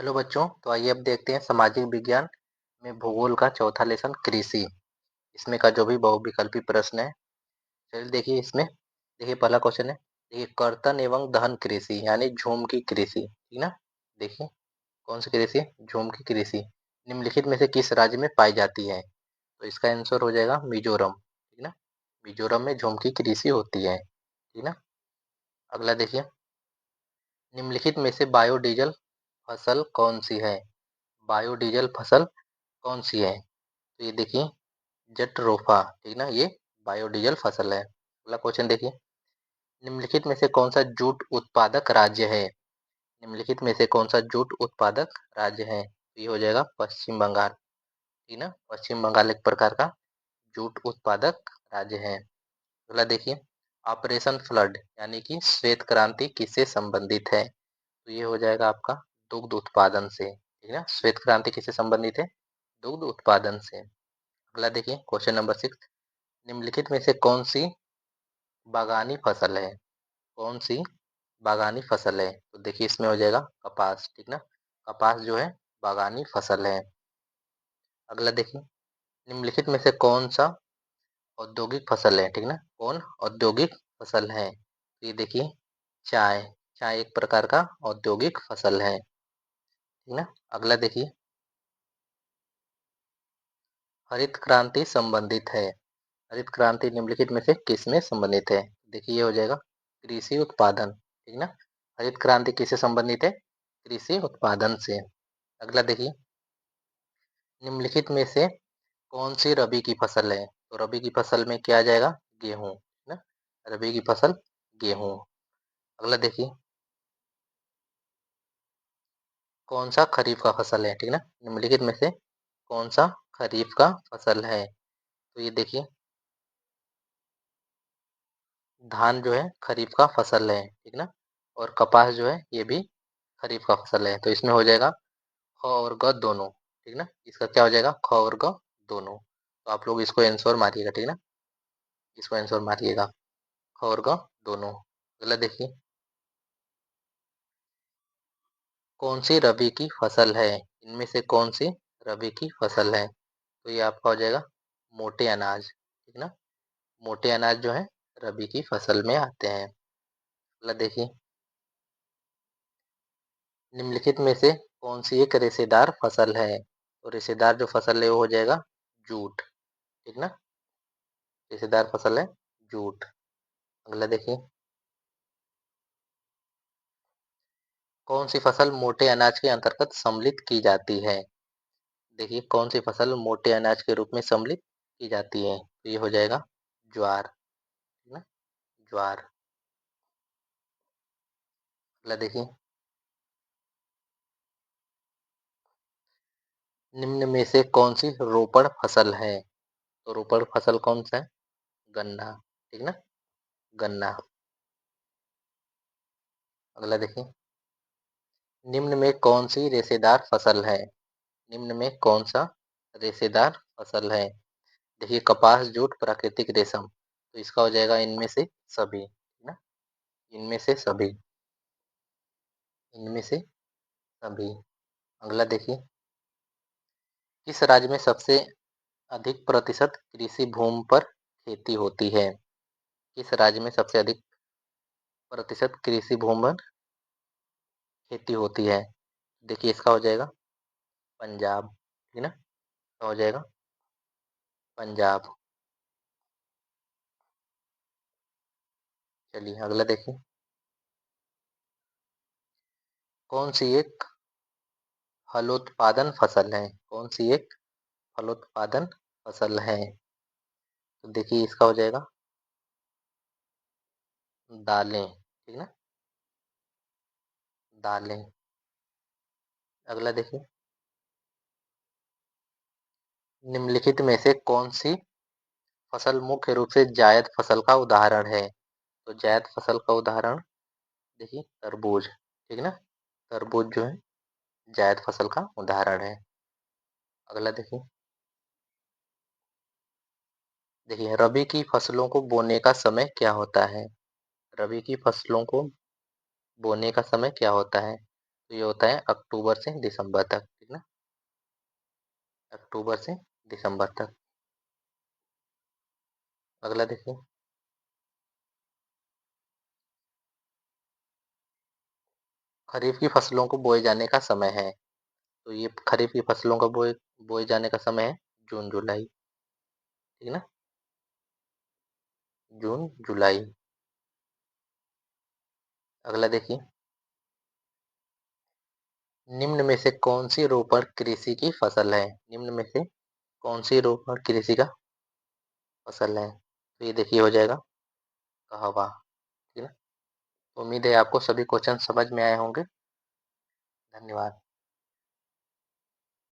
Hello बच्चों, तो आइए अब देखते हैं सामाजिक विज्ञान में भूगोल का चौथा लेसन कृषि। इसमें का जो भी बहुविकल्पी प्रश्न है, चलिए देखिए इसमें। देखिए पहला क्वेश्चन है, देखिए कर्तन एवं दहन कृषि यानी झूम की कृषि, ठीक ना। देखिए कौन सी कृषि है? झूम की कृषि निम्नलिखित में से किस राज्य में पाई जाती है? तो इसका आंसर हो जाएगा मिजोरम, ठीक ना। मिजोरम में झूम की कृषि होती है, ठीक ना। अगला देखिए, निम्नलिखित में से बायोडीजल फसल कौन सी है? बायोडीजल फसल कौन सी है? तो ये देखिए जट्रोफा, ठीक ना, ये बायोडीजल फसल है। अगला क्वेश्चन देखिए, निम्नलिखित में से कौन सा जूट उत्पादक राज्य है? निम्नलिखित में से कौन सा जूट उत्पादक राज्य है? तो ये हो जाएगा पश्चिम बंगाल, ठीक ना। पश्चिम बंगाल एक प्रकार का जूट उत्पादक राज्य है। अगला देखिए, ऑपरेशन फ्लड यानी कि श्वेत क्रांति किससे संबंधित है? तो ये हो जाएगा आपका दुग्ध उत्पादन से, ठीक है। श्वेत क्रांति किससे संबंधित है? दुग्ध उत्पादन से। अगला देखिए क्वेश्चन नंबर 6, निम्नलिखित में से कौन सी बागानी फसल है? कौन सी बागानी फसल है? तो देखिए इसमें हो जाएगा कपास, ठीक ना। कपास जो है बागानी फसल है। अगला देखिए, निम्नलिखित में से कौन सा औद्योगिक फसल है? ठीक ना, कौन औद्योगिक फसल है? तो ये देखिए चाय, चाय एक प्रकार का औद्योगिक फसल है, ठीक ना। अगला देखिए, हरित क्रांति संबंधित है। हरित क्रांति निम्नलिखित में से किसमें संबंधित है? देखिए ये हो जाएगा कृषि उत्पादन, ठीक ना। हरित क्रांति किससे संबंधित है? कृषि उत्पादन से। अगला देखिए, निम्नलिखित में से कौन सी रबी की फसल है? तो रबी की फसल में क्या आ जाएगा? गेहूं, है ना। रबी की फसल गेहूं। अगला देखिए, कौन सा खरीफ का फसल है? ठीक ना, निम्नलिखित में से कौन सा खरीफ का फसल है? तो ये देखिए धान जो है खरीफ का फसल है, ठीक ना। और कपास जो है ये भी खरीफ का फसल है। तो इसमें हो जाएगा ख और ग दोनों, ठीक ना। इसका क्या हो जाएगा? ख और ग दोनों। तो आप लोग इसको आंसर मारिएगा, ठीक ना। इसको आंसर मारिएगा, ख और ग दोनों। अगला देखिए, कौन सी रबी की फसल है? इनमें से कौन सी रबी की फसल है? तो ये आपका हो जाएगा मोटे अनाज, ठीक ना। मोटे अनाज जो है रबी की फसल में आते हैं। अगला देखिए, निम्नलिखित में से कौन सी एक रेशेदार फसल है? तो रेशेदार जो फसल है वो हो जाएगा जूट, ठीक ना। रेशेदार फसल है जूट। अगला देखिए, कौन सी फसल मोटे अनाज के अंतर्गत सम्मिलित की जाती है? देखिए कौन सी फसल मोटे अनाज के रूप में सम्मिलित की जाती है? तो ये हो जाएगा ज्वार, ठीक ना, ज्वार। अगला देखिए, निम्न में से कौन सी रोपण फसल है? तो रोपण फसल कौन सा है? गन्ना, ठीक ना, गन्ना। अगला देखिए, निम्न में कौन सी रेशेदार फसल है? निम्न में कौन सा रेशेदार फसल है? देखिए कपास, जूट, प्राकृतिक रेशम। तो इसका हो जाएगा इनमें से सभी, है ना, इनमें से सभी, इनमें से सभी। अगला देखिए, किस राज्य में सबसे अधिक प्रतिशत कृषि भूमि पर खेती होती है? किस राज्य में सबसे अधिक प्रतिशत कृषि भूमि पर खेती होती है? देखिए इसका हो जाएगा पंजाब, ठीक ना, इसका हो जाएगा पंजाब। चलिए अगला देखिए, कौन सी एक फलोत्पादन फसल है? कौन सी एक फलोत्पादन फसल है? तो देखिए इसका हो जाएगा दालें, ठीक ना, दालें। अगला देखिए, निम्नलिखित में से कौन सी फसल मुख्य रूप से जायद फसल का उदाहरण है? तो जायद फसल का उदाहरण देखिए तरबूज, ठीक ना, तरबूज जो है जायद फसल का उदाहरण है। अगला देखिए, देखिए रबी की फसलों को बोने का समय क्या होता है? रबी की फसलों को बोने का समय क्या होता है? तो ये होता है अक्टूबर से दिसंबर तक, ठीक ना? अक्टूबर से दिसंबर तक। अगला देखिए, खरीफ की फसलों को बोए जाने का समय है। तो ये खरीफ की फसलों का बोए बोए जाने का समय है जून जुलाई, ठीक ना? जून जुलाई। अगला देखिए, निम्न में से कौन सी रोपण कृषि की फसल है? निम्न में से कौन सी रोपण कृषि का फसल है? तो ये देखिए हो जाएगा कहवा, ठीक है। उम्मीद है आपको सभी क्वेश्चन समझ में आए होंगे। धन्यवाद।